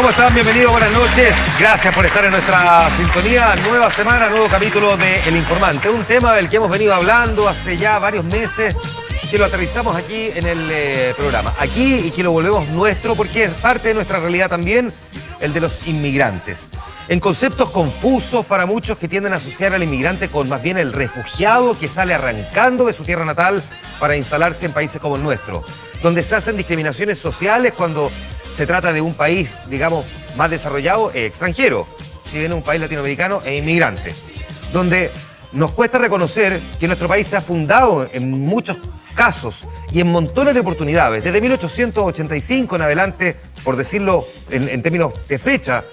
¿Cómo están? Bienvenidos, buenas noches. Gracias por estar en nuestra sintonía. Nueva semana, nuevo capítulo de El Informante. Un tema del que hemos venido hablando hace ya varios meses, que lo aterrizamos aquí en el programa. Aquí, y que lo volvemos nuestro, porque es parte de nuestra realidad también, el de los inmigrantes. En conceptos confusos para muchos que tienden a asociar al inmigrante con más bien el refugiado que sale arrancando de su tierra natal para instalarse en países como el nuestro, donde se hacen discriminaciones sociales cuando se trata de un país, digamos, más desarrollado, extranjero, si bien un país latinoamericano e inmigrante, donde nos cuesta reconocer que nuestro país se ha fundado en muchos casos y en montones de oportunidades, desde 1885 en adelante, por decirlo en términos de fecha,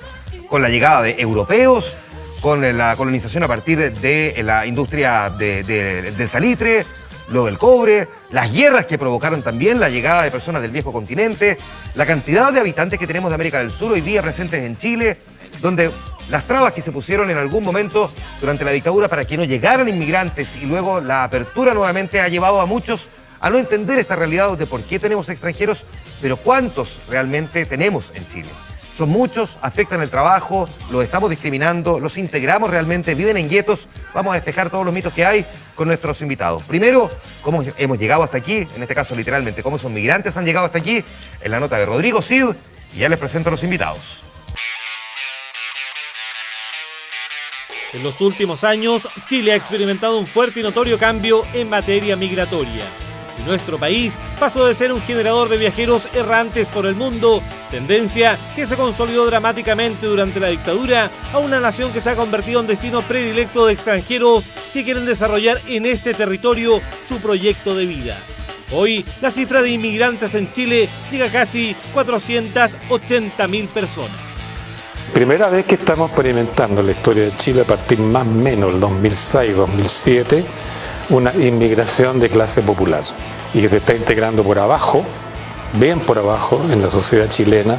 con la llegada de europeos, con la colonización a partir de la industria del salitre, lo del cobre, las guerras que provocaron también la llegada de personas del viejo continente, la cantidad de habitantes que tenemos de América del Sur hoy día presentes en Chile, donde las trabas que se pusieron en algún momento durante la dictadura para que no llegaran inmigrantes y luego la apertura nuevamente ha llevado a muchos a no entender esta realidad de por qué tenemos extranjeros, pero cuántos realmente tenemos en Chile. Son muchos, afectan el trabajo, los estamos discriminando, los integramos realmente, viven en guetos. Vamos a despejar todos los mitos que hay con nuestros invitados. Primero, cómo hemos llegado hasta aquí, en este caso literalmente, cómo esos migrantes han llegado hasta aquí, en la nota de Rodrigo Cid, y ya les presento a los invitados. En los últimos años, Chile ha experimentado un fuerte y notorio cambio en materia migratoria. Y nuestro país pasó de ser un generador de viajeros errantes por el mundo, tendencia que se consolidó dramáticamente durante la dictadura, a una nación que se ha convertido en destino predilecto de extranjeros que quieren desarrollar en este territorio su proyecto de vida. Hoy, la cifra de inmigrantes en Chile llega a casi 480.000 personas. Primera vez que estamos experimentando en la historia de Chile, a partir más o menos del 2006-2007, una inmigración de clase popular y que se está integrando por abajo, bien por abajo, en la sociedad chilena,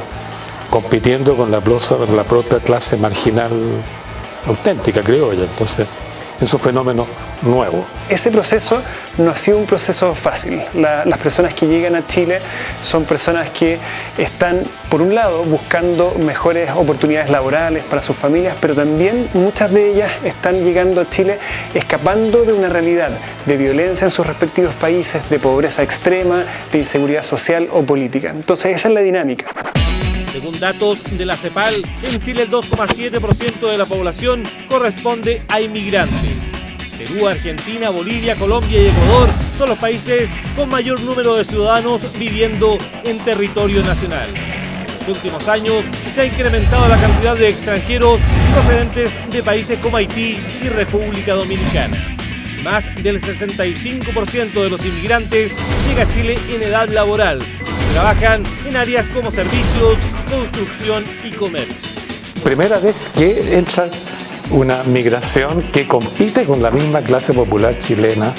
compitiendo con la propia clase marginal auténtica, criolla. Entonces, es un fenómeno nuevo. Ese proceso no ha sido un proceso fácil. Las personas que llegan a Chile son personas que están, por un lado, buscando mejores oportunidades laborales para sus familias, pero también muchas de ellas están llegando a Chile escapando de una realidad de violencia en sus respectivos países, de pobreza extrema, de inseguridad social o política. Entonces, esa es la dinámica. Según datos de la CEPAL, en Chile el 2,7% de la población corresponde a inmigrantes. Perú, Argentina, Bolivia, Colombia y Ecuador son los países con mayor número de ciudadanos viviendo en territorio nacional. En los últimos años se ha incrementado la cantidad de extranjeros procedentes de países como Haití y República Dominicana. Más del 65% de los inmigrantes llega a Chile en edad laboral. Trabajan en áreas como servicios, construcción y comercio. Primera vez que entra una migración que compite con la misma clase popular chilena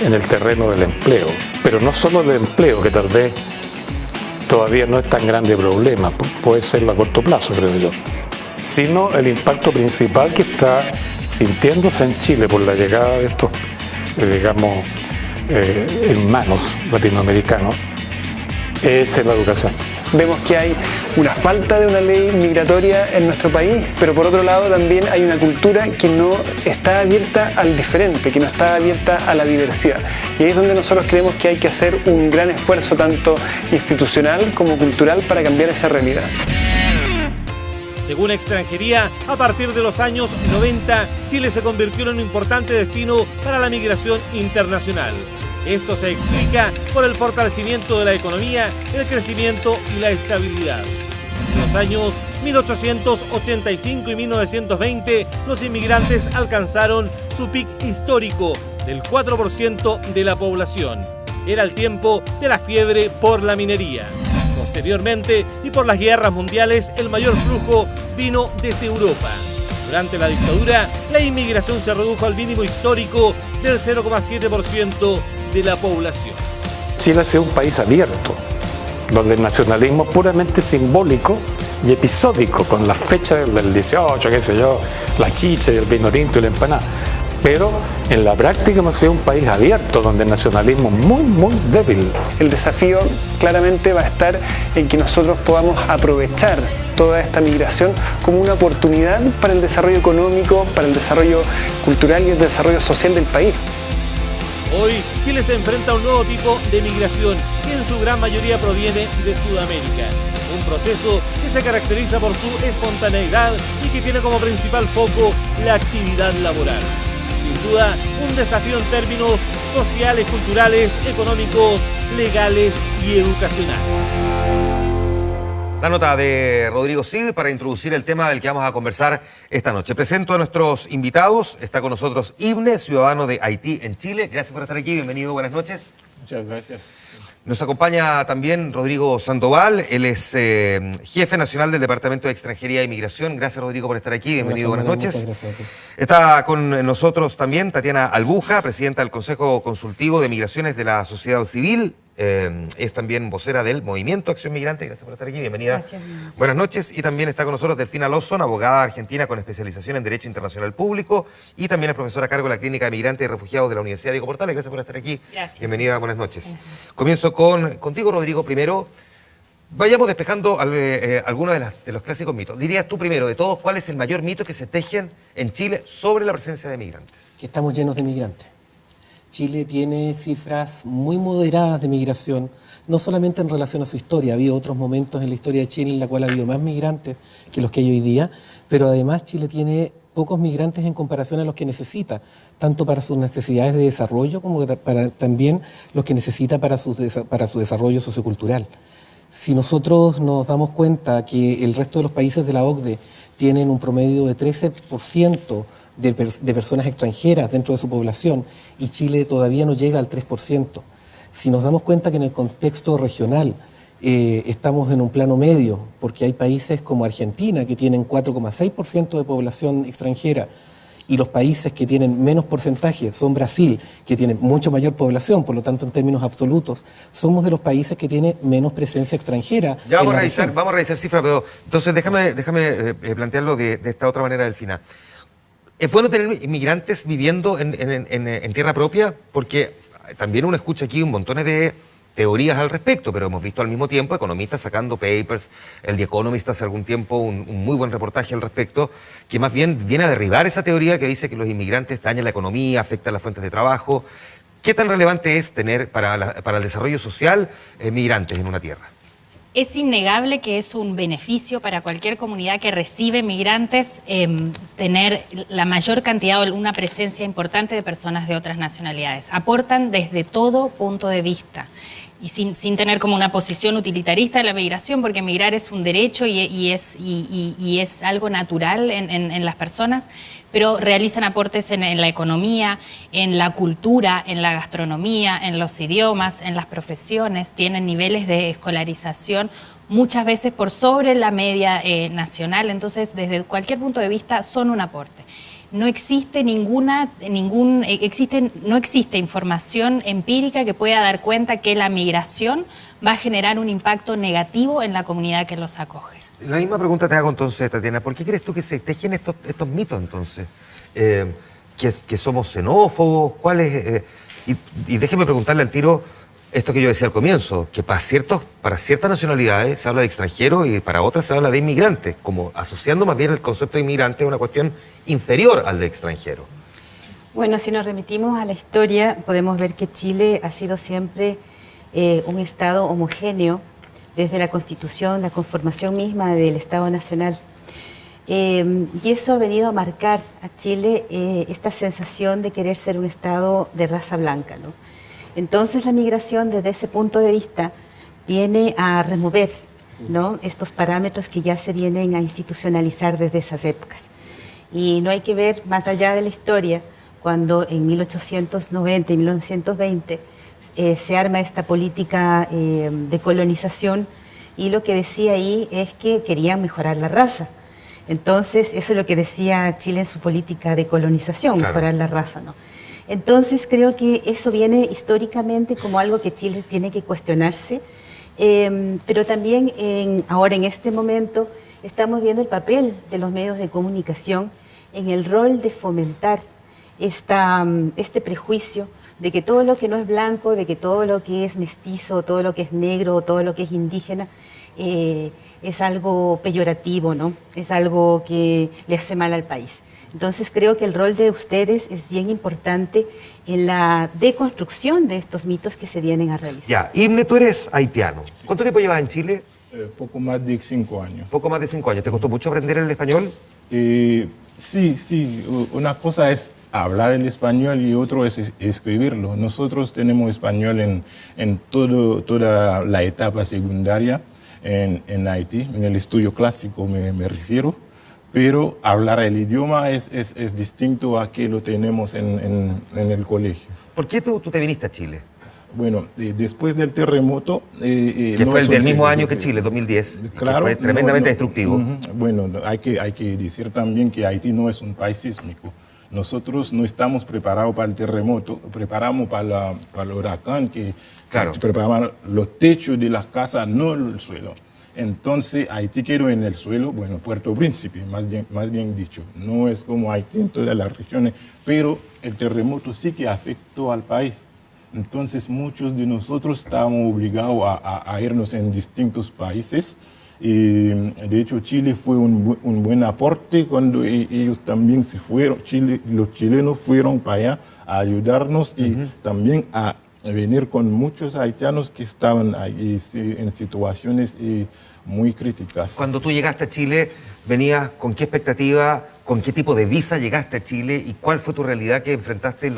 en el terreno del empleo. Pero no solo el empleo, que tal vez todavía no es tan grande problema, puede serlo a corto plazo, creo yo, sino el impacto principal que está sintiéndose en Chile por la llegada de estos, hermanos latinoamericanos, es en la educación. Vemos que hay una falta de una ley migratoria en nuestro país, pero por otro lado también hay una cultura que no está abierta al diferente, que no está abierta a la diversidad. Y ahí es donde nosotros creemos que hay que hacer un gran esfuerzo tanto institucional como cultural para cambiar esa realidad. Según Extranjería, a partir de los años 90, Chile se convirtió en un importante destino para la migración internacional. Esto se explica por el fortalecimiento de la economía, el crecimiento y la estabilidad. En los años 1885 y 1920, los inmigrantes alcanzaron su pic histórico del 4% de la población. Era el tiempo de la fiebre por la minería. Posteriormente, y por las guerras mundiales, el mayor flujo vino desde Europa. Durante la dictadura, la inmigración se redujo al mínimo histórico del 0,7% de la población. Chile ha sido un país abierto, donde el nacionalismo es puramente simbólico y episódico, con las fechas del 18, qué sé yo, la chicha y el vino tinto y la empanada. Pero en la práctica hemos sido un país abierto, donde el nacionalismo es muy, muy débil. El desafío claramente va a estar en que nosotros podamos aprovechar toda esta migración como una oportunidad para el desarrollo económico, para el desarrollo cultural y el desarrollo social del país. Hoy Chile se enfrenta a un nuevo tipo de migración que en su gran mayoría proviene de Sudamérica. Un proceso que se caracteriza por su espontaneidad y que tiene como principal foco la actividad laboral. Sin duda, un desafío en términos sociales, culturales, económicos, legales y educacionales. La nota de Rodrigo Cid para introducir el tema del que vamos a conversar esta noche. Presento a nuestros invitados. Está con nosotros Ibne, ciudadano de Haití en Chile. Gracias por estar aquí. Bienvenido, buenas noches. Muchas gracias. Nos acompaña también Rodrigo Sandoval. Él es jefe nacional del Departamento de Extranjería e Inmigración. Gracias, Rodrigo, por estar aquí. Bienvenido, buenas noches. Muchas gracias a ti. Está con nosotros también Tatiana Albuja, presidenta del Consejo Consultivo de Migraciones de la Sociedad Civil. Es también vocera del Movimiento Acción Migrante. Gracias por estar aquí. Bienvenida. Gracias. Buenas noches. Y también está con nosotros Delfina Lawson, abogada argentina con especialización en Derecho Internacional Público y también es profesora a cargo de la Clínica de Migrantes y Refugiados de la Universidad Diego Portales. Gracias por estar aquí. Gracias. Bienvenida. Buenas noches. Comienzo contigo, Rodrigo, primero. Vayamos despejando algunos de los clásicos mitos. Dirías tú primero, de todos, ¿cuál es el mayor mito que se tejen en Chile sobre la presencia de migrantes? Que estamos llenos de migrantes. Chile tiene cifras muy moderadas de migración, no solamente en relación a su historia. Ha habido otros momentos en la historia de Chile en la cual ha habido más migrantes que los que hay hoy día, pero además Chile tiene pocos migrantes en comparación a los que necesita, tanto para sus necesidades de desarrollo como para también los que necesita para su desarrollo sociocultural. Si nosotros nos damos cuenta que el resto de los países de la OCDE tienen un promedio de 13% de personas extranjeras dentro de su población y Chile todavía no llega al 3%. Si nos damos cuenta que en el contexto regional estamos en un plano medio, porque hay países como Argentina que tienen 4,6% de población extranjera y los países que tienen menos porcentaje son Brasil, que tiene mucho mayor población, por lo tanto en términos absolutos somos de los países que tienen menos presencia extranjera. Ya vamos a revisar cifras, pero entonces déjame plantearlo de esta otra manera, Delfina. ¿Es bueno tener inmigrantes viviendo en tierra propia? Porque también uno escucha aquí un montón de teorías al respecto, pero hemos visto al mismo tiempo economistas sacando papers. El The Economist hace algún tiempo un muy buen reportaje al respecto, que más bien viene a derribar esa teoría que dice que los inmigrantes dañan la economía, afectan las fuentes de trabajo. ¿Qué tan relevante es tener para el desarrollo social migrantes en una tierra? Es innegable que es un beneficio para cualquier comunidad que recibe migrantes tener la mayor cantidad o una presencia importante de personas de otras nacionalidades. Aportan desde todo punto de vista y sin tener como una posición utilitarista de la migración, porque migrar es un derecho y es algo natural en las personas, pero realizan aportes en la economía, en la cultura, en la gastronomía, en los idiomas, en las profesiones, tienen niveles de escolarización muchas veces por sobre la media nacional, entonces desde cualquier punto de vista son un aporte. No existe no existe información empírica que pueda dar cuenta que la migración va a generar un impacto negativo en la comunidad que los acoge. La misma pregunta te hago entonces, Tatiana. ¿Por qué crees tú que se tejen estos mitos entonces? ¿Que somos xenófobos? ¿Cuál es? Y déjeme preguntarle al tiro esto que yo decía al comienzo, que para ciertas nacionalidades se habla de extranjeros y para otras se habla de inmigrantes, como asociando más bien el concepto de inmigrante a una cuestión inferior al de extranjero. Bueno, si nos remitimos a la historia, podemos ver que Chile ha sido siempre un Estado homogéneo desde la Constitución, la conformación misma del Estado Nacional. Y eso ha venido a marcar a Chile esta sensación de querer ser un Estado de raza blanca, ¿no? Entonces la migración desde ese punto de vista viene a remover, ¿no?, estos parámetros que ya se vienen a institucionalizar desde esas épocas. Y no hay que ver más allá de la historia, cuando en 1890 y 1920 se arma esta política de colonización y lo que decía ahí es que querían mejorar la raza. Entonces eso es lo que decía Chile en su política de colonización, claro, mejorar la raza, ¿no? Entonces creo que eso viene históricamente como algo que Chile tiene que cuestionarse, pero también ahora en este momento estamos viendo el papel de los medios de comunicación en el rol de fomentar este prejuicio de que todo lo que no es blanco, de que todo lo que es mestizo, todo lo que es negro, todo lo que es indígena, es algo peyorativo, ¿no? Es algo que le hace mal al país. Entonces creo que el rol de ustedes es bien importante en la deconstrucción de estos mitos que se vienen a realizar. Ya, Imne, tú eres haitiano. ¿Cuánto tiempo llevas en Chile? Poco más de 5 años. Poco más de 5 años. ¿Te costó mucho aprender el español? Sí. Una cosa es hablar el español y otro es escribirlo. Nosotros tenemos español en toda la etapa secundaria en Haití, en el estudio clásico me refiero. Pero hablar el idioma es distinto a que lo tenemos en el colegio. ¿Por qué tú te viniste a Chile? Bueno, después del terremoto... que fue el del mismo año que Chile, 2010, claro, que fue tremendamente destructivo. Bueno, hay que decir también que Haití no es un país sísmico. Nosotros no estamos preparados para el terremoto, preparamos para el huracán, que preparaban los techos de las casas, no el suelo. Entonces, Haití quedó en el suelo, bueno, Puerto Príncipe, más bien dicho. No es como Haití en todas las regiones, pero el terremoto sí que afectó al país. Entonces, muchos de nosotros estábamos obligados a irnos en distintos países. De hecho, Chile fue un buen aporte cuando ellos también se fueron. Los chilenos fueron para allá a ayudarnos y también a venir con muchos haitianos que estaban ahí en situaciones muy críticas. Cuando tú llegaste a Chile, ¿venías con qué expectativa, con qué tipo de visa llegaste a Chile y cuál fue tu realidad que enfrentaste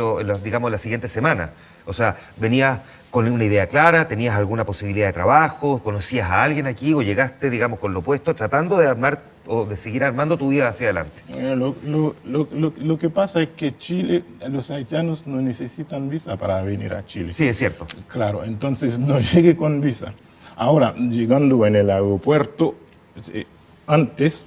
digamos, la siguiente semana? O sea, ¿venías con una idea clara? ¿Tenías alguna posibilidad de trabajo? ¿Conocías a alguien aquí o llegaste, digamos, con lo opuesto, tratando de armar o de seguir armando tu vida hacia adelante? Lo que pasa es que Chile, los haitianos no necesitan visa para venir a Chile. Sí, es cierto. Claro, entonces no llegué con visa. Ahora, llegando en el aeropuerto, antes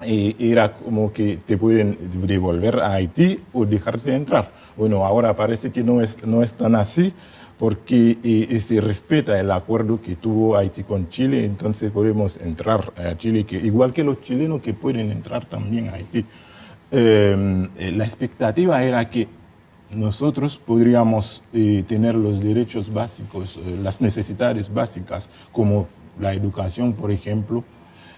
era como que te pueden devolver a Haití o dejarte entrar. Bueno, ahora parece que no es tan así, porque se respeta el acuerdo que tuvo Haití con Chile, entonces podemos entrar a Chile, igual que los chilenos que pueden entrar también a Haití. La expectativa era que nosotros podríamos tener los derechos básicos, las necesidades básicas, como la educación, por ejemplo,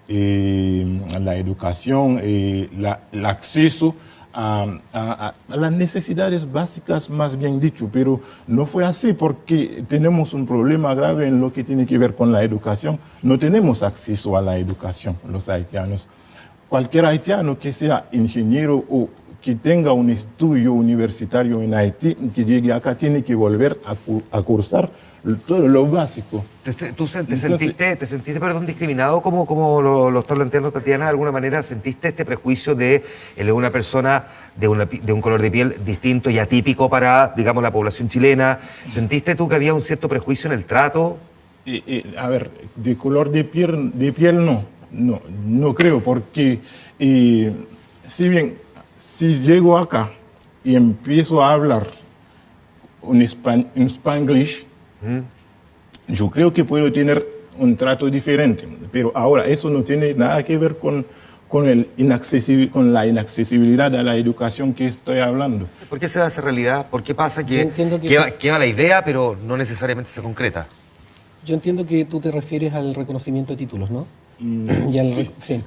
la educación, el acceso a las necesidades básicas, más bien dicho, pero no fue así porque tenemos un problema grave en lo que tiene que ver con la educación. No tenemos acceso a la educación, los haitianos. Cualquier haitiano que sea ingeniero o que tenga un estudio universitario en Haití, que llegue acá, tiene que volver a cursar todo lo básico. ¿Tú te sentiste discriminado como lo está planteando Tatiana? ¿De alguna manera sentiste este prejuicio de una persona de un color de piel distinto y atípico para, digamos, la población chilena? ¿Sentiste tú que había un cierto prejuicio en el trato? A ver, de color de piel no creo, porque si llego acá y empiezo a hablar en Spanglish, yo creo que puedo tener un trato diferente, pero ahora eso no tiene nada que ver con la inaccesibilidad a la educación que estoy hablando. ¿Por qué se da esa realidad? ¿Por qué pasa que queda la idea, pero no necesariamente se concreta? Yo entiendo que tú te refieres al reconocimiento de títulos, ¿no? Sí.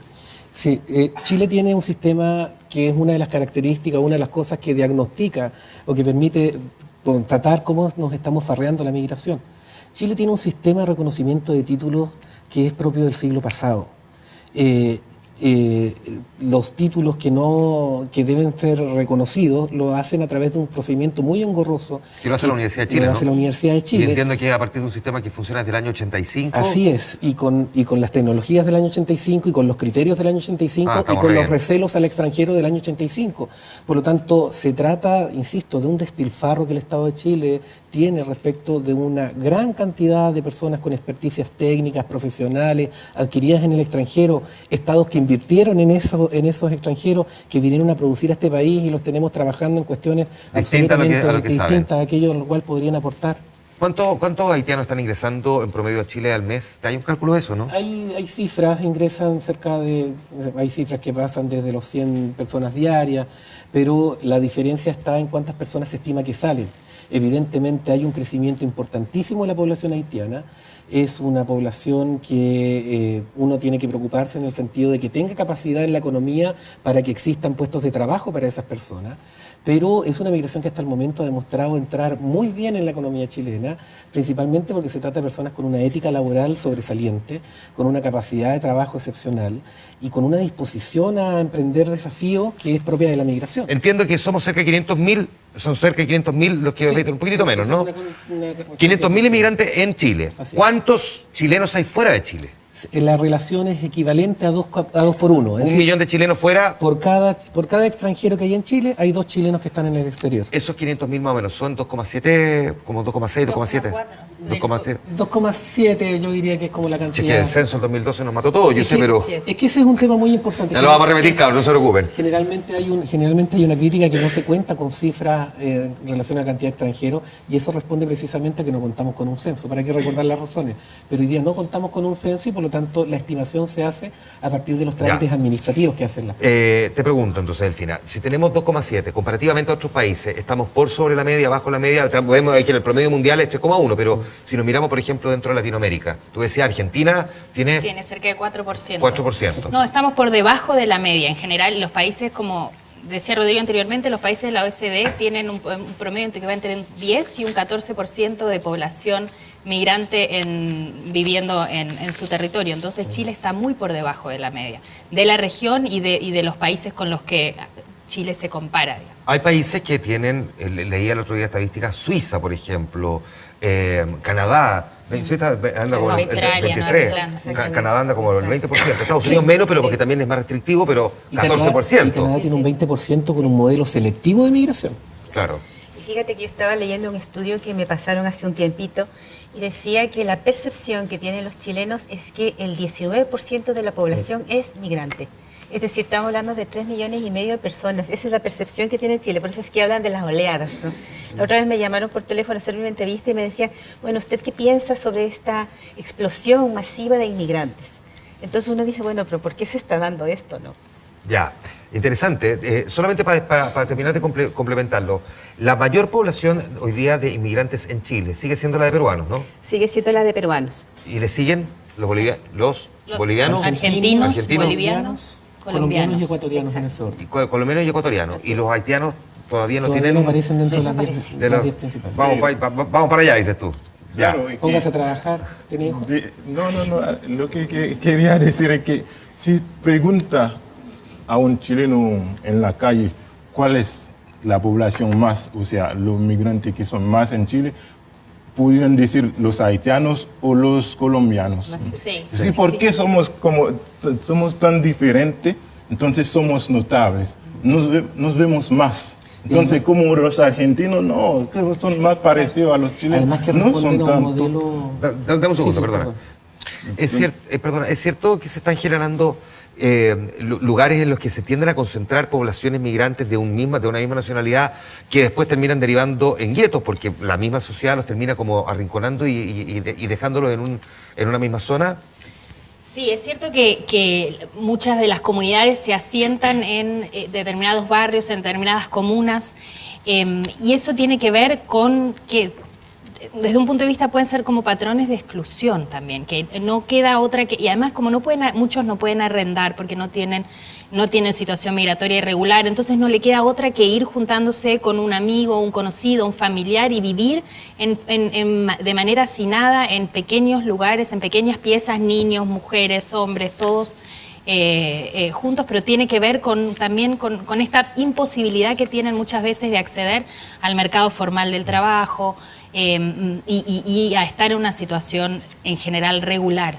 Chile tiene un sistema que es una de las características, una de las cosas que diagnostica o que permite constatar cómo nos estamos farreando la migración. Chile tiene un sistema de reconocimiento de títulos que es propio del siglo pasado. Los títulos que deben ser reconocidos lo hacen a través de un procedimiento muy engorroso. Que lo hace la Universidad de Chile, Lo hace la Universidad de Chile. Y entiendo que es a partir de un sistema que funciona desde el año 85. Así es, y con las tecnologías del año 85 y con los criterios del año 85 y con los recelos al extranjero del año 85. Por lo tanto, se trata, insisto, de un despilfarro que el Estado de Chile tiene respecto de una gran cantidad de personas con experticias técnicas, profesionales, adquiridas en el extranjero, estados que invirtieron en esos extranjeros, que vinieron a producir a este país y los tenemos trabajando en cuestiones absolutamente distintas a aquello en lo cual podrían aportar. ¿Cuántos haitianos están ingresando en promedio a Chile al mes? ¿Hay un cálculo de eso, no? Hay cifras, ingresan hay cifras que pasan desde los 100 personas diarias, pero la diferencia está en cuántas personas se estima que salen. Evidentemente hay un crecimiento importantísimo en la población haitiana. Es una población que uno tiene que preocuparse en el sentido de que tenga capacidad en la economía para que existan puestos de trabajo para esas personas. Pero es una migración que hasta el momento ha demostrado entrar muy bien en la economía chilena, principalmente porque se trata de personas con una ética laboral sobresaliente, con una capacidad de trabajo excepcional y con una disposición a emprender desafíos que es propia de la migración. Entiendo que somos cerca de 500.000, son cerca de 500.000 los que un poquitito menos, ¿no? 500.000 inmigrantes en Chile. ¿Cuántos chilenos hay fuera de Chile? La relación es equivalente a 2 por 1. ¿Un millón de chilenos fuera? Por cada extranjero que hay en Chile, hay 2 chilenos que están en el exterior. Esos 500.000 más o menos son 2,7, como 2,6, 2,7. 2,7 yo diría que es como la Es cantidad. que el censo en 2012 nos mató todo, yo sé, pero... Es que ese es un tema muy importante. Ya lo vamos a repetir, cabrón, no se preocupen. Generalmente hay una crítica que no se cuenta con cifras en relación a la cantidad de extranjeros, y eso responde precisamente a que no contamos con un censo. Para qué recordar las razones. Pero hoy día no contamos con un censo y por lo tanto la estimación se hace a partir de los trámites administrativos que hacen las personas. Te pregunto entonces, Delfina, si tenemos 2,7 comparativamente a otros países, estamos por sobre la media, bajo la media, vemos que el promedio mundial es 3,1, pero si nos miramos, por ejemplo, dentro de Latinoamérica, tú decías Argentina tiene cerca de 4%. 4%. No, estamos por debajo de la media. En general, los países, como decía Rodrigo anteriormente, los países de la OECD tienen un promedio que va entre un 10 y un 14% de población migrante viviendo en su territorio. Entonces Chile está muy por debajo de la media, de la región y de los países con los que Chile se compara. Digamos. Hay países que tienen, leía el otro día estadísticas, Suiza, por ejemplo, Canadá. Suiza anda como el 23%, Canadá anda como el 20%, Estados Unidos menos, pero porque también es más restrictivo, pero 14%. Y Canadá tiene un 20% con un modelo selectivo de migración. Claro. Y fíjate que yo estaba leyendo un estudio que me pasaron hace un tiempito y decía que la percepción que tienen los chilenos es que el 19% de la población es migrante. Es decir, estamos hablando de 3,5 millones de personas. Esa es la percepción que tiene Chile. Por eso es que hablan de las oleadas, ¿no? La otra vez me llamaron por teléfono a hacerme una entrevista y me decían, bueno, ¿usted qué piensa sobre esta explosión masiva de inmigrantes? Entonces uno dice, bueno, pero ¿por qué se está dando esto, no? Ya, interesante. Solamente para terminar de complementarlo, la mayor población hoy día de inmigrantes en Chile sigue siendo la de peruanos, ¿no? Sigue siendo la de peruanos. ¿Y le siguen los bolivianos? Argentinos, bolivianos, colombianos y ecuatorianos en ese orden. Colombianos y ecuatorianos. ¿Y los haitianos todavía no Todavía tienen? no aparecen dentro de las 10 principales. Vamos para allá, dices tú. Ya. Claro, Póngase a trabajar. ¿Tiene hijos? No. Lo que quería decir es que si pregunta a un chileno en la calle cuál es la población más, o sea, los migrantes que son más en Chile, pudieran decir los haitianos o los colombianos. Sí, ¿por qué somos tan diferentes? Entonces somos notables, nos vemos más. Entonces, como los argentinos, no, que son más parecidos a los chilenos. Además que no son tanto. Dame un segundo, perdona. Es cierto que se están generando lugares en los que se tienden a concentrar poblaciones migrantes de una misma nacionalidad que después terminan derivando en guetos, porque la misma sociedad los termina como arrinconando y dejándolos en una misma zona. Sí, es cierto que muchas de las comunidades se asientan en determinados barrios, en determinadas comunas, y eso tiene que ver con que desde un punto de vista pueden ser como patrones de exclusión también, que no queda otra que, y además como muchos no pueden arrendar porque no tienen situación migratoria irregular, entonces no le queda otra que ir juntándose con un amigo, un conocido, un familiar y vivir de manera hacinada en pequeños lugares, en pequeñas piezas, niños, mujeres, hombres, todos juntos, pero tiene que ver también con esta imposibilidad que tienen muchas veces de acceder al mercado formal del trabajo y a estar en una situación en general regular.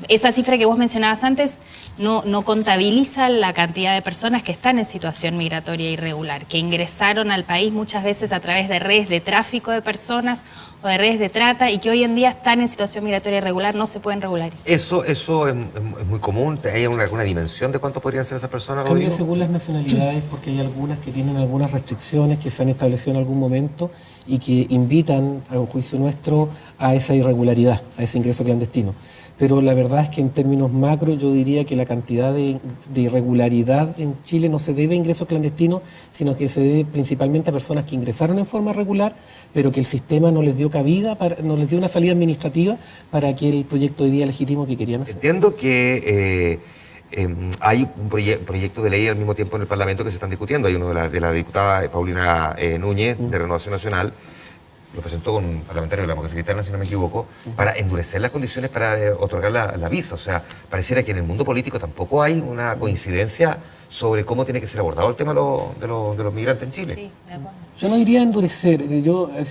Esa cifra que vos mencionabas antes no contabiliza la cantidad de personas que están en situación migratoria irregular, que ingresaron al país muchas veces a través de redes de tráfico de personas o de redes de trata y que hoy en día están en situación migratoria irregular, no se pueden regularizar. Eso es muy común. ¿Hay alguna dimensión de cuánto podrían ser esas personas, Cambia Rodrigo? según las nacionalidades, porque hay algunas que tienen algunas restricciones que se han establecido en algún momento y que invitan, a juicio nuestro, a esa irregularidad, a ese ingreso clandestino. Pero la verdad es que en términos macro yo diría que la cantidad de irregularidad en Chile no se debe a ingresos clandestinos, sino que se debe principalmente a personas que ingresaron en forma regular, pero que el sistema no les dio cabida, no les dio una salida administrativa para aquel proyecto de vida legítimo que querían hacer. Entiendo que hay un proyecto de ley al mismo tiempo en el Parlamento que se están discutiendo. Hay uno de la diputada Paulina Núñez, de Renovación Nacional, lo presentó con un parlamentario de la democracia cristiana, si no me equivoco, para endurecer las condiciones para otorgar la visa. O sea, pareciera que en el mundo político tampoco hay una coincidencia sobre cómo tiene que ser abordado el tema de los migrantes en Chile. Sí, de acuerdo. Yo no diría endurecer,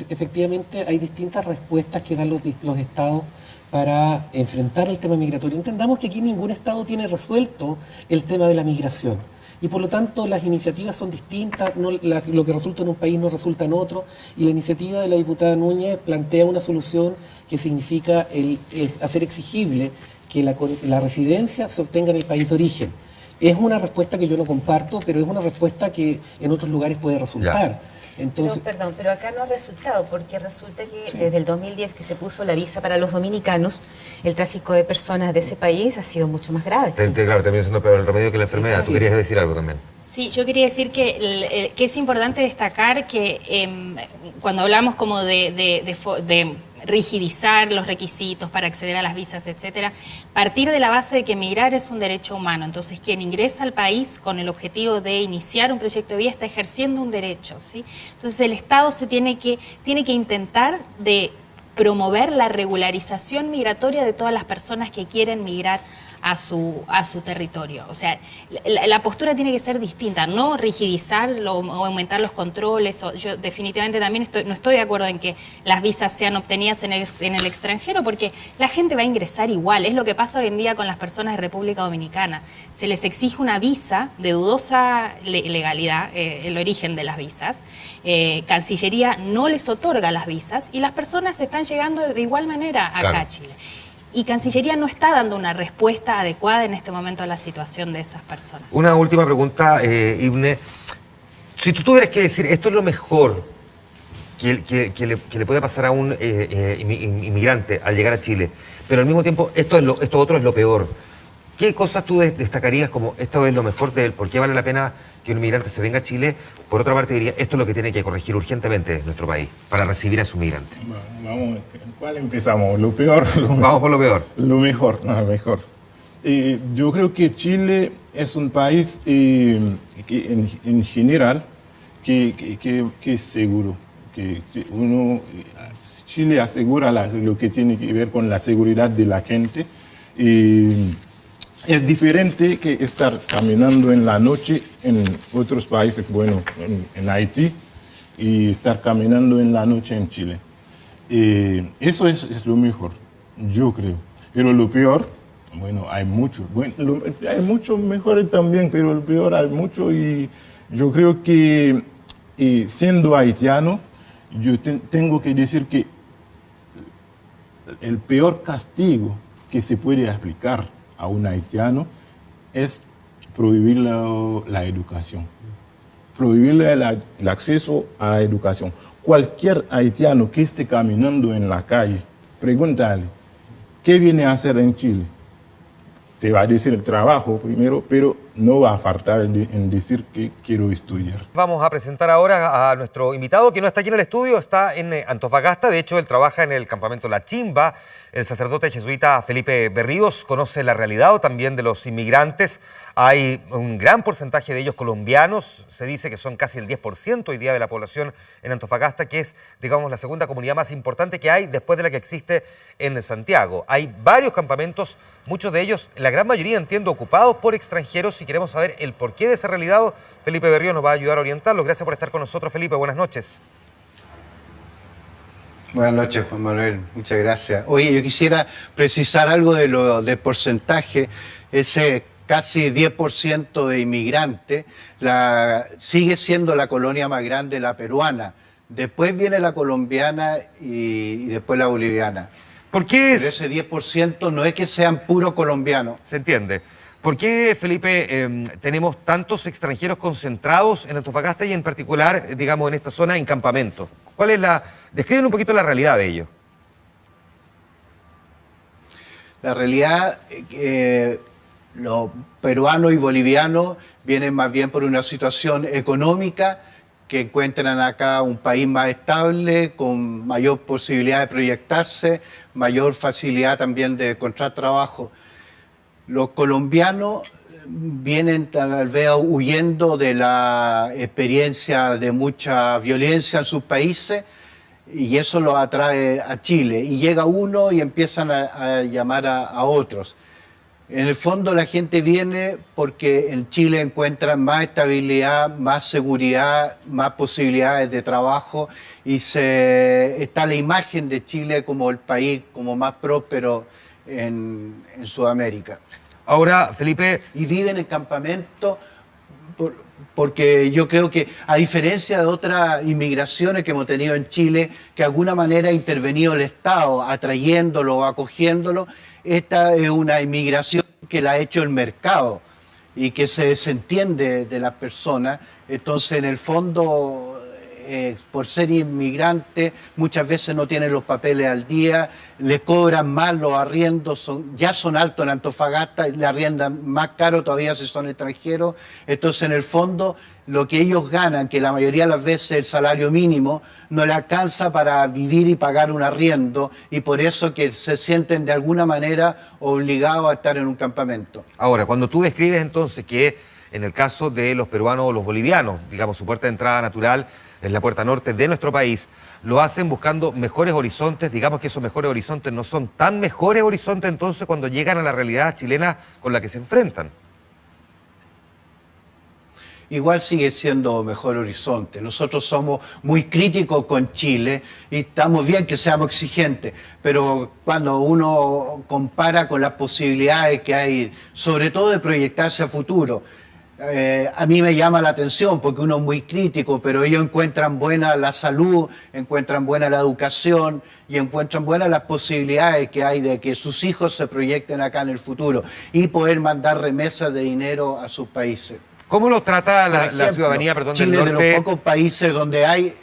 efectivamente hay distintas respuestas que dan los estados para enfrentar el tema migratorio. Entendamos que aquí ningún estado tiene resuelto el tema de la migración. Y por lo tanto las iniciativas son distintas, lo que resulta en un país no resulta en otro, y la iniciativa de la diputada Núñez plantea una solución que significa el hacer exigible que la residencia se obtenga en el país de origen. Es una respuesta que yo no comparto, pero es una respuesta que en otros lugares puede resultar. Ya. Entonces, pero acá no ha resultado, porque resulta que desde el 2010 que se puso la visa para los dominicanos, el tráfico de personas de ese país ha sido mucho más grave. Claro, también siendo peor el remedio que la enfermedad. Sí. Tú querías decir algo también. Sí, yo quería decir que es importante destacar que cuando hablamos como de rigidizar los requisitos para acceder a las visas, etcétera, partir de la base de que migrar es un derecho humano. Entonces, quien ingresa al país con el objetivo de iniciar un proyecto de vida está ejerciendo un derecho, ¿sí? Entonces, el Estado tiene que intentar de promover la regularización migratoria de todas las personas que quieren migrar a su territorio. O sea, la postura tiene que ser distinta, no rigidizar o aumentar los controles. Yo definitivamente también no estoy de acuerdo en que las visas sean obtenidas en el extranjero, porque la gente va a ingresar igual. Es lo que pasa hoy en día con las personas de República Dominicana. Se les exige una visa de dudosa legalidad, el origen de las visas. Cancillería no les otorga las visas y las personas están llegando de igual manera acá a Chile. Y Cancillería no está dando una respuesta adecuada en este momento a la situación de esas personas. Una última pregunta, Ibne. Si tú tuvieras que decir, esto es lo mejor que le puede pasar a un inmigrante al llegar a Chile, pero al mismo tiempo esto otro es lo peor, ¿qué cosas tú destacarías como esto es lo mejor de él? ¿Por qué vale la pena que un inmigrante se venga a Chile? Por otra parte, diría, esto es lo que tiene que corregir urgentemente nuestro país para recibir a su migrante. Vamos, ¿cuál empezamos? ¿Lo peor? Vamos por lo peor. Lo mejor, no, mejor. Yo creo que Chile es un país que en general que es seguro. Chile asegura lo que tiene que ver con la seguridad de la gente. Es diferente que estar caminando en la noche en otros países, bueno, en Haití, y estar caminando en la noche en Chile. Eso es lo mejor, yo creo. Pero lo peor, bueno, hay mucho. Bueno, hay muchos mejores también, pero lo peor hay mucho. Y yo creo que siendo haitiano, yo tengo que decir que el peor castigo que se puede aplicar a un haitiano es prohibir la educación, prohibirle el acceso a la educación. Cualquier haitiano que esté caminando en la calle, pregúntale, ¿qué viene a hacer en Chile? Te va a decir el trabajo primero, pero no va a faltar en decir que quiero estudiar. Vamos a presentar ahora a nuestro invitado, que no está aquí en el estudio, está en Antofagasta. De hecho, él trabaja en el campamento La Chimba. El sacerdote jesuita Felipe Berríos conoce la realidad también de los inmigrantes. Hay un gran porcentaje de ellos colombianos. Se dice que son casi el 10% hoy día de la población en Antofagasta, que es, digamos, la segunda comunidad más importante que hay después de la que existe en Santiago. Hay varios campamentos, muchos de ellos, la gran mayoría, entiendo, ocupados por extranjeros. Si queremos saber el porqué de esa realidad, Felipe Berríos nos va a ayudar a orientarlos. Gracias por estar con nosotros, Felipe. Buenas noches. Buenas noches, Juan Manuel. Muchas gracias. Oye, yo quisiera precisar algo del porcentaje. Ese casi 10% de inmigrantes sigue siendo la colonia más grande, la peruana. Después viene la colombiana y después la boliviana. ¿Por qué es? Pero ese 10% no es que sean puro colombianos. Se entiende. ¿Por qué, Felipe, tenemos tantos extranjeros concentrados en Antofagasta y en particular, digamos, en esta zona en campamentos? ¿Cuál es describen un poquito la realidad de ello? La realidad, los peruanos y bolivianos vienen más bien por una situación económica, que encuentran acá un país más estable, con mayor posibilidad de proyectarse, mayor facilidad también de encontrar trabajo. Los colombianos vienen tal vez huyendo de la experiencia de mucha violencia en sus países y eso los atrae a Chile. Y llega uno y empiezan a llamar a otros. En el fondo la gente viene porque en Chile encuentran más estabilidad, más seguridad, más posibilidades de trabajo y está la imagen de Chile como el país como más próspero en Sudamérica. Ahora, Felipe... Y viven en campamentos porque yo creo que, a diferencia de otras inmigraciones que hemos tenido en Chile, que de alguna manera ha intervenido el Estado atrayéndolo o acogiéndolo, esta es una inmigración que la ha hecho el mercado y que se desentiende de las personas. Entonces, en el fondo, por ser inmigrante, muchas veces no tienen los papeles al día, le cobran más los arriendos, ya son altos en Antofagasta, le arriendan más caro todavía si son extranjeros. Entonces, en el fondo, lo que ellos ganan, que la mayoría de las veces el salario mínimo, no le alcanza para vivir y pagar un arriendo, y por eso que se sienten de alguna manera obligados a estar en un campamento. Ahora, cuando tú describes entonces que en el caso de los peruanos o los bolivianos, digamos, su puerta de entrada natural es la puerta norte de nuestro país, lo hacen buscando mejores horizontes, digamos que esos mejores horizontes no son tan mejores horizontes entonces cuando llegan a la realidad chilena con la que se enfrentan. Igual sigue siendo mejor horizonte. Nosotros somos muy críticos con Chile y estamos bien que seamos exigentes, pero cuando uno compara con las posibilidades que hay, sobre todo de proyectarse a futuro, a mí me llama la atención porque uno es muy crítico, pero ellos encuentran buena la salud, encuentran buena la educación y encuentran buenas las posibilidades que hay de que sus hijos se proyecten acá en el futuro y poder mandar remesas de dinero a sus países. ¿Cómo lo trata la ciudadanía, perdón, Chile del norte? De los pocos países donde hay...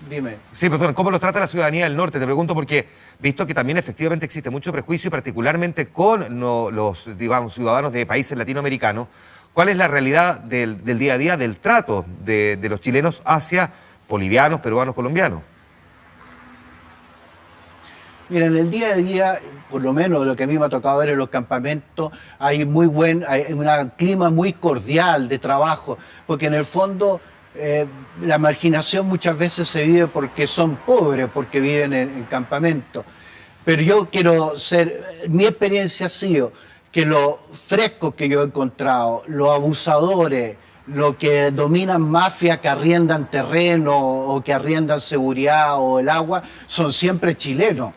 Dime. Sí, perdón, ¿cómo los trata la ciudadanía del norte? Te pregunto porque, visto que también efectivamente existe mucho prejuicio, y particularmente con los, digamos, ciudadanos de países latinoamericanos, ¿cuál es la realidad del día a día del trato de los chilenos hacia bolivianos, peruanos, colombianos? Mira, en el día a día, por lo menos lo que a mí me ha tocado ver en los campamentos, hay un clima muy cordial de trabajo, porque en el fondo la marginación muchas veces se vive porque son pobres, porque viven en campamentos. Pero yo quiero mi experiencia ha sido que los frescos que yo he encontrado, los abusadores, los que dominan mafias que arriendan terreno o que arriendan seguridad o el agua, son siempre chilenos.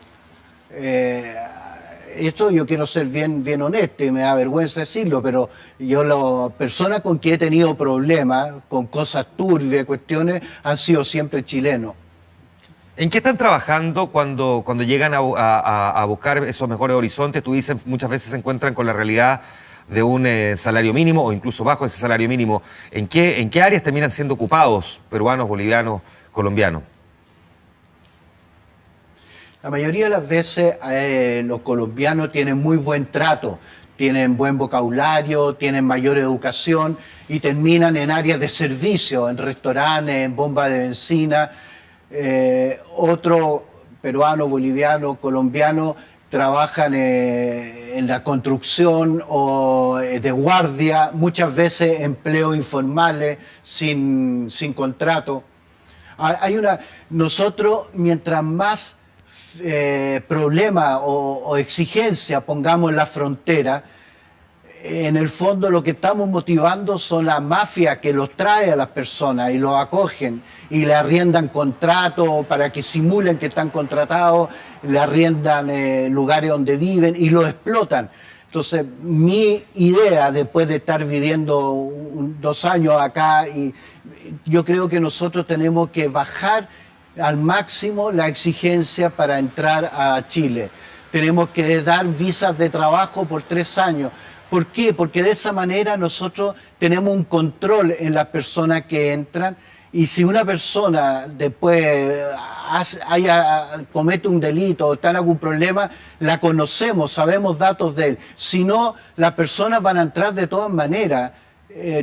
Esto yo quiero ser bien honesto y me da vergüenza decirlo, pero yo las personas con que he tenido problemas, con cosas turbias, cuestiones, han sido siempre chilenos. ¿En qué están trabajando cuando llegan a buscar esos mejores horizontes? Tú dices, muchas veces se encuentran con la realidad de un salario mínimo o incluso bajo ese salario mínimo. ¿En qué áreas terminan siendo ocupados peruanos, bolivianos, colombianos? La mayoría de las veces los colombianos tienen muy buen trato, tienen buen vocabulario, tienen mayor educación y terminan en áreas de servicio, en restaurantes, en bombas de benzina. Otros peruanos, bolivianos, colombianos trabajan en la construcción o de guardia, muchas veces empleos informales sin contrato. Nosotros, mientras más problema o exigencia pongamos en la frontera, en el fondo lo que estamos motivando son las mafias que los trae a las personas y los acogen y le arriendan contratos para que simulen que están contratados, le arriendan lugares donde viven y los explotan. Entonces, mi idea, después de estar viviendo 2 años acá, y yo creo que nosotros tenemos que bajar al máximo la exigencia para entrar a Chile. Tenemos que dar visas de trabajo por 3 años. ¿Por qué? Porque de esa manera nosotros tenemos un control en las personas que entran, y si una persona después comete un delito o está en algún problema, la conocemos, sabemos datos de él. Si no, las personas van a entrar de todas maneras.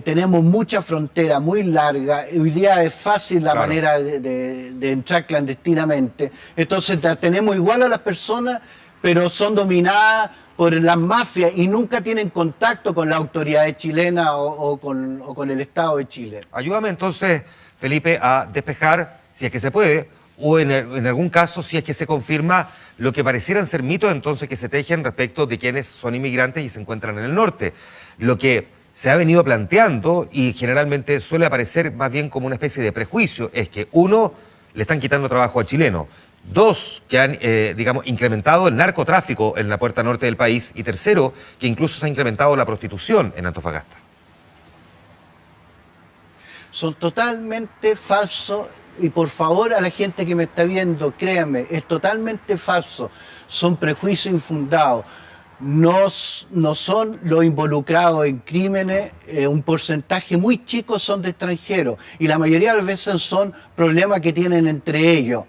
Tenemos mucha frontera, muy larga. Hoy día es fácil la manera de entrar clandestinamente. Entonces tenemos igual a las personas, pero son dominadas por las mafias y nunca tienen contacto con las autoridades chilenas o con el Estado de Chile. Ayúdame entonces, Felipe, a despejar, si es que se puede, o en algún caso, si es que se confirma lo que parecieran ser mitos entonces que se tejen respecto de quienes son inmigrantes y se encuentran en el norte. Lo que se ha venido planteando, y generalmente suele aparecer más bien como una especie de prejuicio, es que uno, le están quitando trabajo a chilenos; 2, que han, digamos, incrementado el narcotráfico en la puerta norte del país; y tercero, que incluso se ha incrementado la prostitución en Antofagasta. Son totalmente falsos, y por favor a la gente que me está viendo, créanme, es totalmente falso. Son prejuicios infundados. No son los involucrados en crímenes, un porcentaje muy chico son de extranjeros, y la mayoría de las veces son problemas que tienen entre ellos.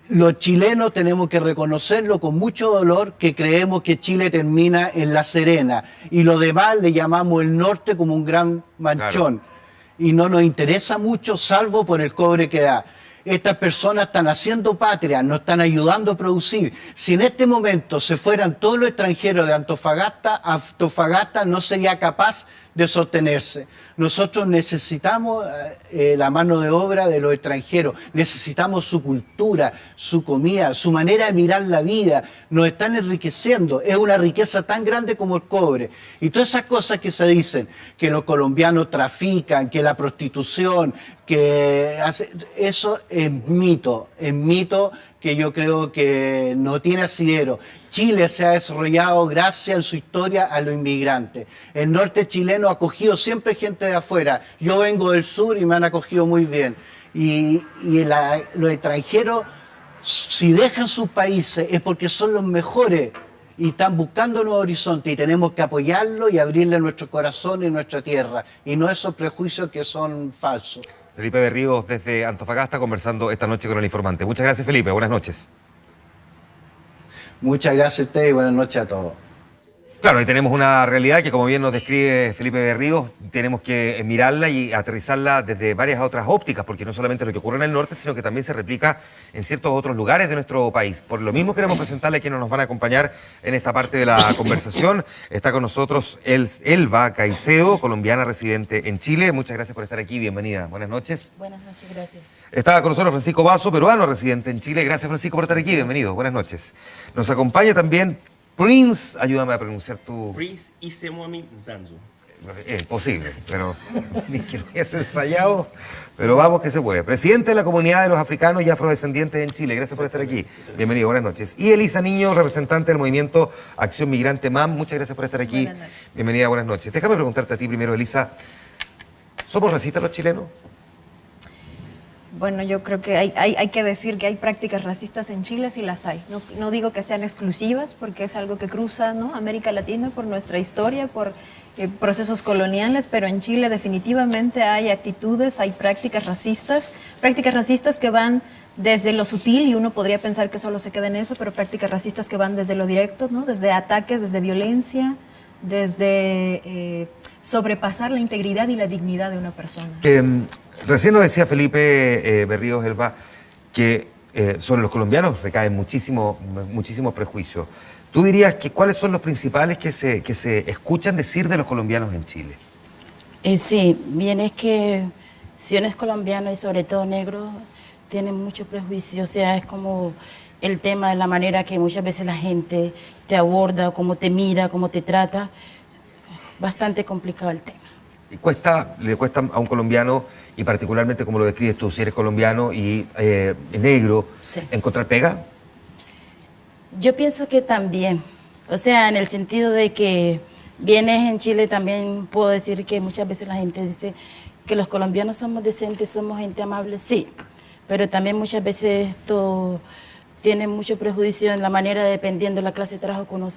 Los chilenos tenemos que reconocerlo con mucho dolor, que creemos que Chile termina en La Serena y lo demás le llamamos el norte como un gran manchón. Claro. Y no nos interesa mucho, salvo por el cobre que da. Estas personas están haciendo patria, nos están ayudando a producir. Si en este momento se fueran todos los extranjeros de Antofagasta, Antofagasta no sería capaz de sostenerse. Nosotros necesitamos la mano de obra de los extranjeros, necesitamos su cultura, su comida, su manera de mirar la vida. Nos están enriqueciendo, es una riqueza tan grande como el cobre. Y todas esas cosas que se dicen, que los colombianos trafican, que la prostitución, eso es mito que yo creo que no tiene asidero. Chile se ha desarrollado gracias en su historia a los inmigrantes. El norte chileno ha acogido siempre gente de afuera. Yo vengo del sur y me han acogido muy bien. Y los extranjeros, si dejan sus países, es porque son los mejores y están buscando nuevos horizontes, y tenemos que apoyarlos y abrirle nuestro corazón y nuestra tierra, y no esos prejuicios que son falsos. Felipe Berríos desde Antofagasta conversando esta noche con El Informante. Muchas gracias, Felipe. Buenas noches. Muchas gracias a ustedes y buenas noches a todos. Claro, ahí tenemos una realidad que, como bien nos describe Felipe Berríos, tenemos que mirarla y aterrizarla desde varias otras ópticas, porque no solamente lo que ocurre en el norte, sino que también se replica en ciertos otros lugares de nuestro país. Por lo mismo queremos presentarle a quienes nos van a acompañar en esta parte de la conversación. Está con nosotros Elba Caicedo, colombiana residente en Chile. Muchas gracias por estar aquí, bienvenida. Buenas noches. Buenas noches, gracias. Está con nosotros Francisco Vaso, peruano residente en Chile. Gracias, Francisco, por estar aquí, bienvenido. Buenas noches. Nos acompaña también Prince, ayúdame a pronunciar tu... Prince Isemuami Nzanzu. Es posible, pero ni que lo hubiese ensayado, pero vamos que se puede. Presidente de la Comunidad de los Africanos y Afrodescendientes en Chile, gracias por estar aquí. Bienvenido, buenas noches. Y Elisa Niño, representante del movimiento Acción Migrante MAM, muchas gracias por estar aquí. Bienvenida, buenas noches. Déjame preguntarte a ti primero, Elisa, ¿somos racistas los chilenos? Bueno, yo creo que hay que decir que hay prácticas racistas en Chile, sí las hay. No digo que sean exclusivas, porque es algo que cruza, ¿no?, América Latina por nuestra historia, por procesos coloniales, pero en Chile definitivamente hay actitudes, hay prácticas racistas que van desde lo sutil, y uno podría pensar que solo se queda en eso, pero prácticas racistas que van desde lo directo, ¿no?, desde ataques, desde violencia, desde sobrepasar la integridad y la dignidad de una persona. Recién nos decía Felipe Berríos, Elba, que sobre los colombianos recaen muchísimos prejuicios. ¿Tú dirías que cuáles son los principales que se escuchan decir de los colombianos en Chile? Sí, bien, es que si uno es colombiano y sobre todo negro, tiene mucho prejuicio. O sea, es como el tema de la manera que muchas veces la gente te aborda, cómo te mira, cómo te trata. bastante complicado el tema. ¿Le cuesta a un colombiano, y particularmente como lo describes tú, si eres colombiano y negro, Sí. encontrar pega? Yo pienso que también, o sea, en el sentido de que vienes en Chile, también puedo decir que muchas veces la gente dice que los colombianos somos decentes, somos gente amable, sí, pero también muchas veces esto tiene mucho prejuicio en la manera, dependiendo de la clase de trabajo que uno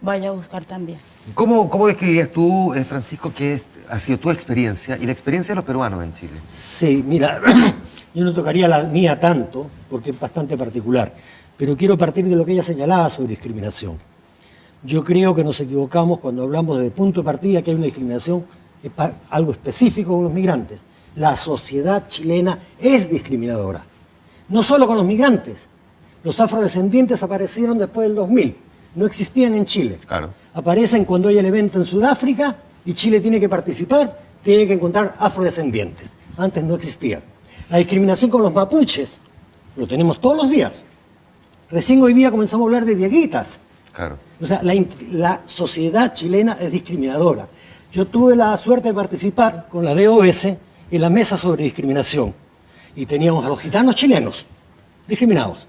vaya a buscar también. ¿Cómo describirías tú, Francisco, qué ha sido tu experiencia y la experiencia de los peruanos en Chile? Sí, mira, yo no tocaría la mía tanto, porque es bastante particular, pero quiero partir de lo que ella señalaba sobre discriminación. Yo creo que nos equivocamos cuando hablamos de punto de partida que hay una discriminación, algo específico con los migrantes. La sociedad chilena es discriminadora, no solo con los migrantes. Los afrodescendientes aparecieron después del 2000, no existían en Chile. Claro. Aparecen cuando hay el evento en Sudáfrica y Chile tiene que participar, tiene que encontrar afrodescendientes. Antes no existían. La discriminación con los mapuches, lo tenemos todos los días. Recién hoy día comenzamos a hablar de dieguitas. Claro. O sea, la sociedad chilena es discriminadora. Yo tuve la suerte de participar con la DOS en la mesa sobre discriminación. Y teníamos a los gitanos chilenos, discriminados.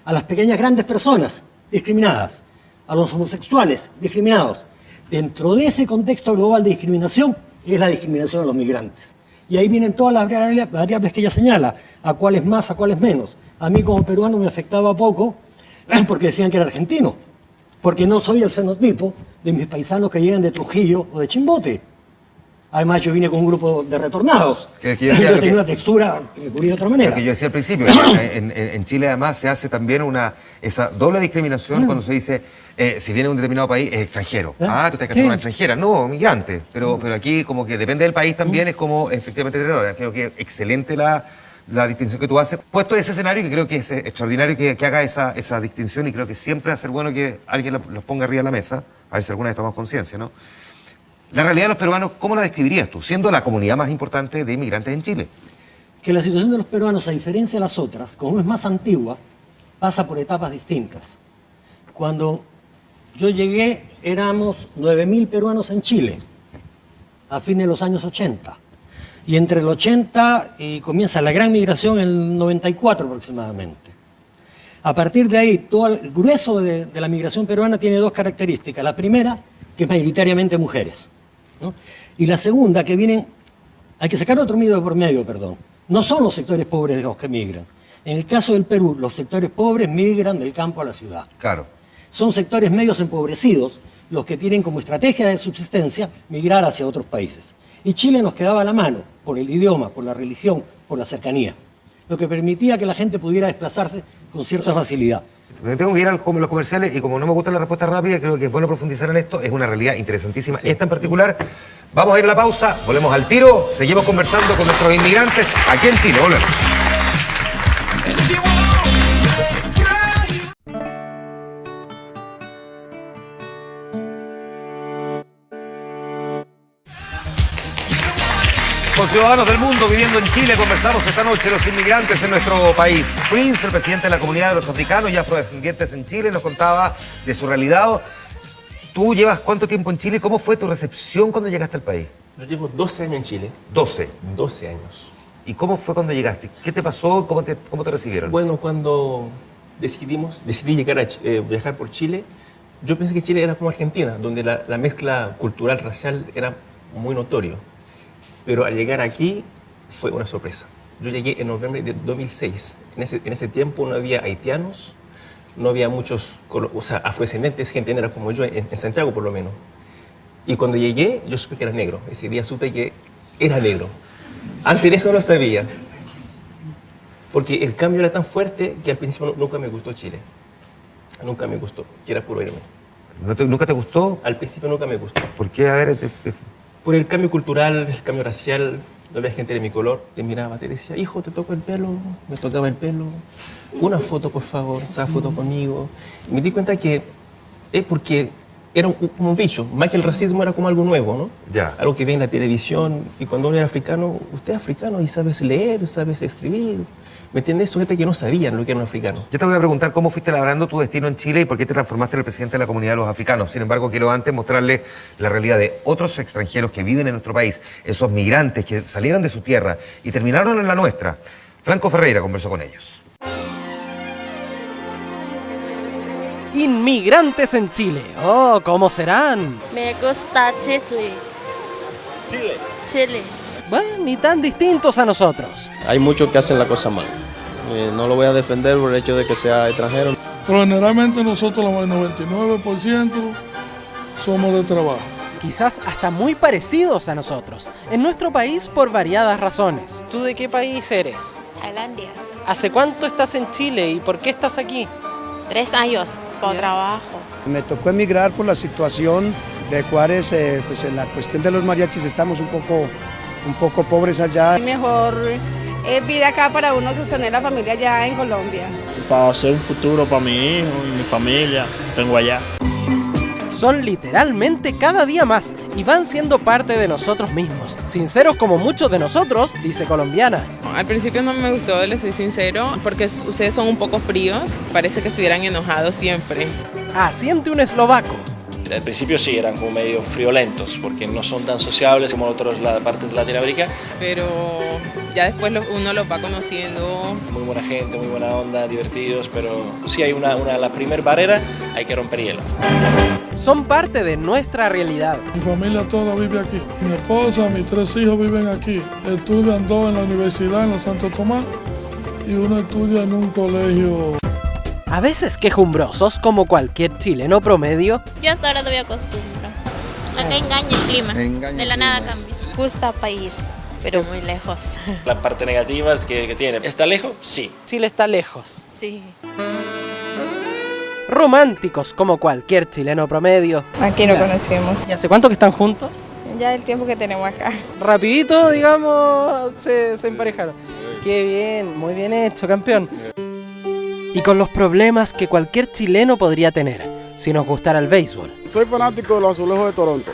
A las pequeñas grandes personas, discriminadas. A los homosexuales, discriminados. Dentro de ese contexto global de discriminación, es la discriminación a los migrantes. Y ahí vienen todas las variables que ella señala, a cuáles más, a cuáles menos. A mí como peruano me afectaba poco, porque decían que era argentino. Porque no soy el fenotipo de mis paisanos que llegan de Trujillo o de Chimbote. Además, yo vine con un grupo de retornados. Yo tenía una textura que me cubría de otra manera. Lo que yo decía al principio, en Chile además se hace también esa doble discriminación cuando se dice, si viene de un determinado país, es extranjero. Ah, tú te casas con una extranjera. No, migrante. Pero aquí como que depende del país también, es como efectivamente terreno. Creo que excelente la distinción que tú haces. Puesto ese escenario, que creo que es extraordinario que haga esa distinción, y creo que siempre va a ser bueno que alguien los ponga arriba de la mesa, a ver si alguna vez tomamos conciencia, ¿no? La realidad de los peruanos, ¿cómo la describirías tú, siendo la comunidad más importante de inmigrantes en Chile? Que la situación de los peruanos, a diferencia de las otras, como es más antigua, pasa por etapas distintas. Cuando yo llegué, éramos 9.000 peruanos en Chile, a fines de los años 80. Y entre el 80 y comienza la gran migración en el 94 aproximadamente. A partir de ahí, todo el grueso de la migración peruana tiene dos características. La primera, que es mayoritariamente mujeres, ¿no? Y la segunda, que vienen, hay que sacar otro medio de por medio, perdón. No son los sectores pobres los que migran. En el caso del Perú, los sectores pobres migran del campo a la ciudad. Claro. Son sectores medios empobrecidos los que tienen como estrategia de subsistencia migrar hacia otros países. Y Chile nos quedaba a la mano, por el idioma, por la religión, por la cercanía, lo que permitía que la gente pudiera desplazarse con cierta facilidad. Tengo que ir a los comerciales, y como no me gusta la respuesta rápida, creo que es bueno profundizar en esto. Es una realidad interesantísima, sí. Esta en particular. Vamos a ir a la pausa, volvemos al tiro, seguimos conversando con nuestros inmigrantes aquí en Chile. Volvemos. Con ciudadanos del mundo viviendo en Chile, conversamos esta noche los inmigrantes en nuestro país. Prince, el presidente de la comunidad de los africanos y afrodescendientes en Chile, nos contaba de su realidad. ¿Tú llevas cuánto tiempo en Chile? ¿Cómo fue tu recepción cuando llegaste al país? Yo llevo 12 años en Chile. 12. 12 años. ¿Y cómo fue cuando llegaste? ¿Qué te pasó? ¿Cómo te recibieron? Bueno, cuando decidí llegar a viajar por Chile, yo pensé que Chile era como Argentina, donde la mezcla cultural, racial era muy notorio. Pero al llegar aquí fue una sorpresa. Yo llegué en noviembre de 2006. En ese tiempo no había haitianos, no había muchos afrodescendientes, gente negra como yo, en Santiago por lo menos. Y cuando llegué, yo supe que era negro. Ese día supe que era negro. Antes de eso no lo sabía. Porque el cambio era tan fuerte que al principio nunca me gustó Chile. Nunca me gustó. Quiera puro irme. ¿Nunca te gustó? Al principio nunca me gustó. ¿Por qué? A ver... Por el cambio cultural, el cambio racial, no había gente de mi color, te miraba, te decía, hijo, ¿te toco el pelo? Me tocaba el pelo. Una foto, por favor, esa foto conmigo. Y me di cuenta que es porque era como un bicho, más que el racismo era como algo nuevo, ¿no? Ya. Algo que ve en la televisión, y cuando uno era africano, usted es africano y sabes leer, sabes escribir, ¿me entiendes? Son gente que no sabían lo que era un africano. Yo te voy a preguntar cómo fuiste labrando tu destino en Chile y por qué te transformaste en el presidente de la comunidad de los africanos. Sin embargo, quiero antes mostrarle la realidad de otros extranjeros que viven en nuestro país, esos migrantes que salieron de su tierra y terminaron en la nuestra. Franco Ferreira conversó con ellos. Inmigrantes en Chile. Oh, ¿cómo serán? Me gusta Chile. Chile. Bueno, ni tan distintos a nosotros. Hay muchos que hacen la cosa mal. No lo voy a defender por el hecho de que sea extranjero. Pero generalmente nosotros, el 99%, somos de trabajo. Quizás hasta muy parecidos a nosotros, en nuestro país por variadas razones. ¿Tú de qué país eres? Tailandia. ¿Hace cuánto estás en Chile y por qué estás aquí? 3 años por trabajo. Me tocó emigrar por la situación de Juárez, pues en la cuestión de los mariachis estamos un poco pobres allá. Mejor vida acá para uno sostener la familia allá en Colombia. Para hacer un futuro para mi hijo y mi familia, tengo allá. Son literalmente cada día más y van siendo parte de nosotros mismos. Sinceros como muchos de nosotros, dice colombiana. Al principio no me gustó, les soy sincero, porque ustedes son un poco fríos. Parece que estuvieran enojados siempre. Asiente un eslovaco. Al principio sí, eran como medio friolentos, porque no son tan sociables como otras partes de Latinoamérica. Pero ya después uno los va conociendo. Muy buena gente, muy buena onda, divertidos, pero sí hay la primera barrera, hay que romper hielo. Son parte de nuestra realidad. Mi familia toda vive aquí. Mi esposa, mis 3 hijos viven aquí. Estudian 2 en la universidad, en la Santo Tomás, y uno estudia en un colegio. A veces quejumbrosos como cualquier chileno promedio. Yo hasta ahora no me acostumbro. Acá engaña el clima. De la nada cambia. Gusta país, pero muy lejos. La parte negativa es que tiene. ¿Está lejos? Sí. Chile está lejos. Sí. Románticos como cualquier chileno promedio. Aquí nos conocemos. ¿Y hace cuánto que están juntos? Ya el tiempo que tenemos acá. Rapidito, digamos, se emparejaron. Qué bien, muy bien hecho, campeón. Y con los problemas que cualquier chileno podría tener si nos gustara el béisbol. Soy fanático de los Azulejos de Toronto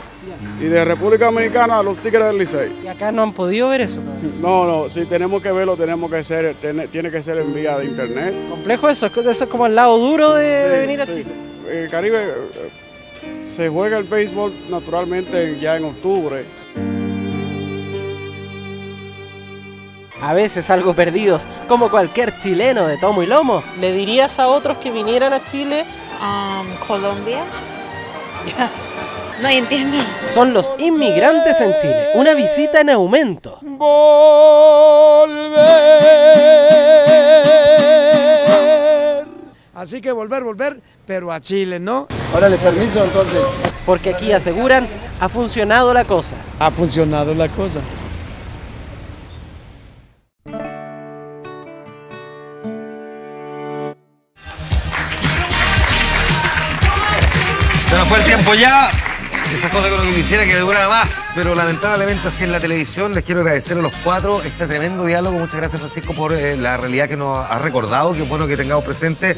y de República Dominicana los Tigres del Licey. ¿Y acá no han podido ver eso? No, si tenemos que verlo, tiene que ser en vía de internet. Complejo eso es como el lado duro de venir a Chile. El Caribe se juega el béisbol naturalmente ya en octubre. A veces algo perdidos, como cualquier chileno de tomo y lomo. ¿Le dirías a otros que vinieran a Chile? Colombia. No entiendo. Son los inmigrantes en Chile, una visita en aumento. Volver. Así que volver, pero a Chile, ¿no? Órale, permiso entonces. Porque aquí aseguran, ha funcionado la cosa. Ha funcionado la cosa. Se nos fue el tiempo ya. Esa cosa que uno quisiera que durara más, pero lamentablemente así en la televisión. Les quiero agradecer a los 4 este tremendo diálogo. Muchas gracias, Francisco, por la realidad que nos ha recordado. Qué bueno que tengamos presente.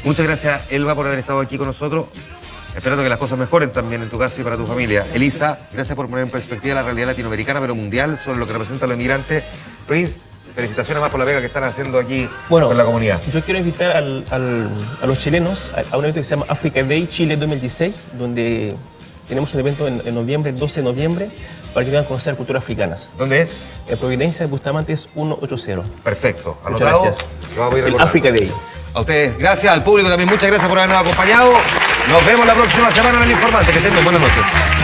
Muchas gracias, Elba, por haber estado aquí con nosotros. Esperando que las cosas mejoren también en tu caso y para tu familia. Elisa, gracias por poner en perspectiva la realidad latinoamericana, pero mundial, sobre lo que representan los inmigrantes. Prince, felicitaciones más por la pega que están haciendo aquí con la comunidad. Yo quiero invitar a los chilenos a un evento que se llama Africa Day Chile 2016, donde tenemos un evento en noviembre, el 12 de noviembre, para que vengan a conocer culturas africanas. ¿Dónde es? En Providencia, Bustamante 180. Perfecto. Muchas gracias. Lo vamos a ir el Africa Day. A ustedes, gracias al público también, muchas gracias por habernos acompañado. Nos vemos la próxima semana en El Informante. Que estén bien, buenas noches.